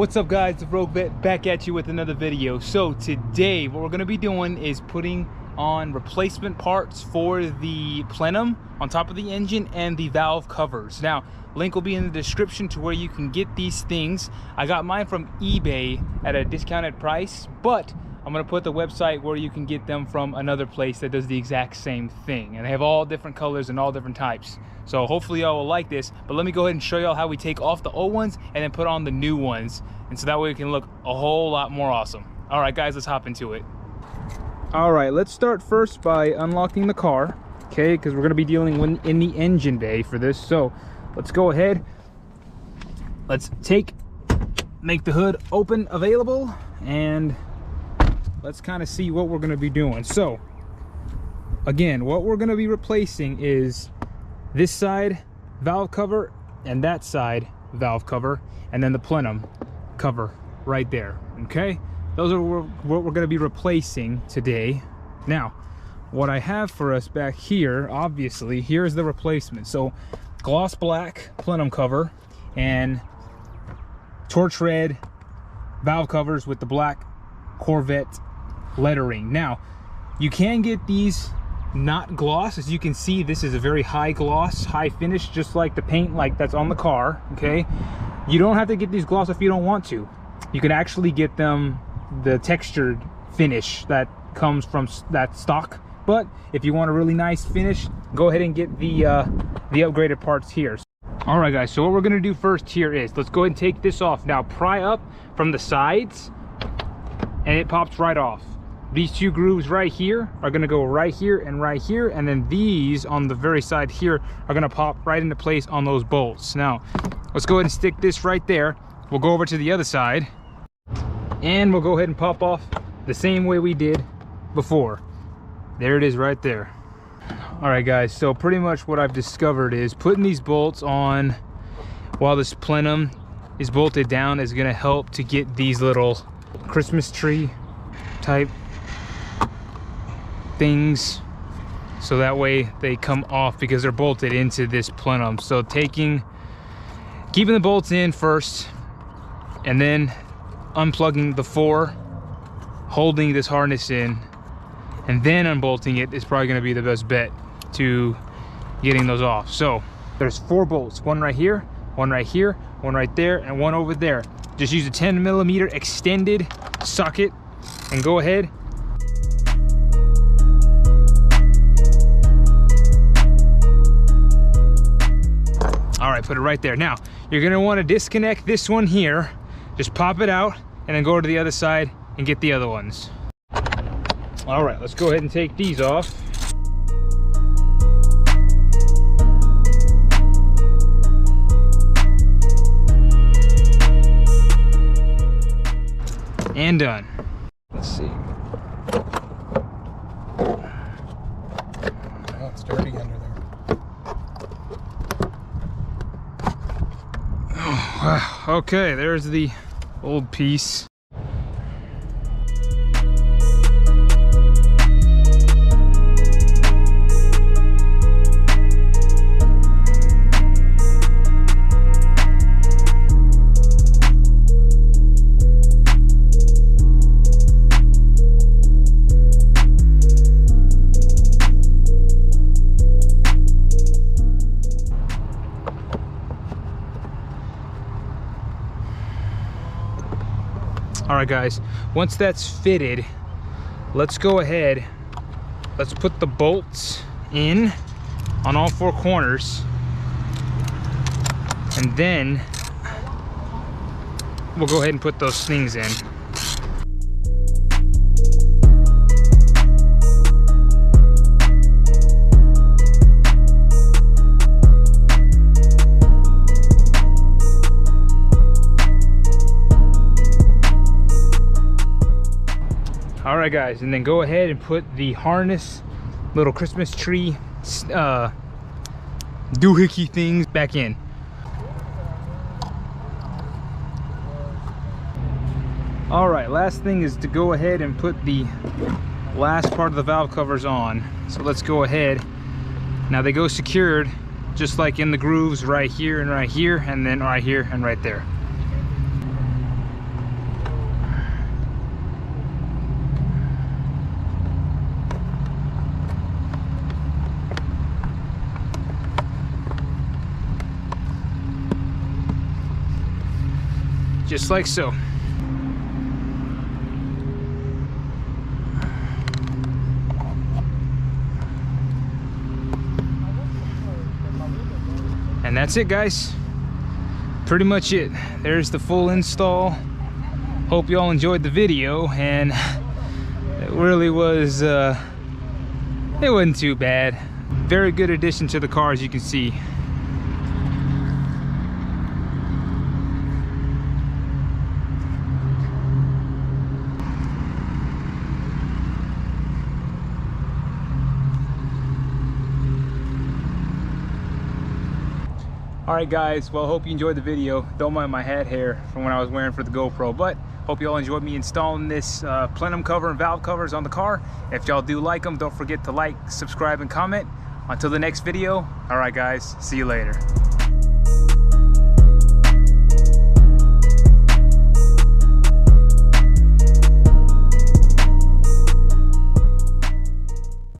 What's up guys, the Rogue Vet back at you with another video. So today what we're going to be doing is putting on replacement parts for the plenum on top of the engine and the valve covers. Now link will be in the description to where you can get these things. I got mine from eBay at a discounted price, but I'm going to put the website where you can get them from another place that does the exact same thing, and they have all different colors and all different types. So hopefully y'all will like this, but let me go ahead and show y'all how we take off the old ones and then put on the new ones, and so that way we can look a whole lot more awesome. All right guys, let's hop into it. All right, let's start first by unlocking the car, okay, because we're going to be dealing in the engine bay for this. So let's go ahead, let's make the hood open available, and let's kind of see what we're going to be doing. So again, what we're going to be replacing is this side valve cover and that side valve cover, and then the plenum cover right there. Okay, those are what we're going to be replacing today. Now what I have for us back here, obviously here's the replacement. So gloss black plenum cover and torch red valve covers with the black Corvette lettering. Now you can get these not gloss. As you can see, this is a very high gloss, high finish, just like the paint like that's on the car. Okay, you don't have to get these gloss if you don't want to. You can actually get them the textured finish that comes from that stock, but if you want a really nice finish, go ahead and get the upgraded parts here. All right guys, so what we're going to do first here is let's go ahead and take this off. Now pry up from the sides and it pops right off. These two grooves right here are going to go right here, and then these on the very side here are going to pop right into place on those bolts. Now let's go ahead and stick this right there. We'll go over to the other side and we'll go ahead and pop off the same way we did before. There it is right there. All right guys, so pretty much what I've discovered is putting these bolts on while this plenum is bolted down is going to help to get these little Christmas tree type things, so that way they come off because they're bolted into this plenum. So keeping the bolts in first and then unplugging the four, holding this harness in, and then unbolting it is probably going to be the best bet to getting those off. So there's 4 bolts, one right here, one right here, one right there, and one over there. Just use a 10mm extended socket and go ahead put it right there. Now you're going to want to disconnect this one here, just pop it out and then go to the other side and get the other ones. All right, let's go ahead and take these off. And done. Let's see. Oh, it's dirty under there. Oh, wow. Okay, there's the old piece. All right guys, once that's fitted, let's go ahead, let's put the bolts in on all 4 corners, and then we'll go ahead and put those things in. All right guys, and then go ahead and put the harness, little Christmas tree doohickey things back in. All right, last thing is to go ahead and put the last part of the valve covers on. So let's go ahead. Now they go secured just like in the grooves right here, and then right here and right there. just like so. And that's it, guys. Pretty much it. There's the full install. Hope you all enjoyed the video, and it really was it wasn't too bad. Very good addition to the car, as you can see. Alright guys, well, hope you enjoyed the video. Don't mind my head hair from when I was wearing for the GoPro, but hope you all enjoyed me installing this plenum cover and valve covers on the car. If y'all do like them, don't forget to like, subscribe, and comment. Until the next video, alright guys, see you later.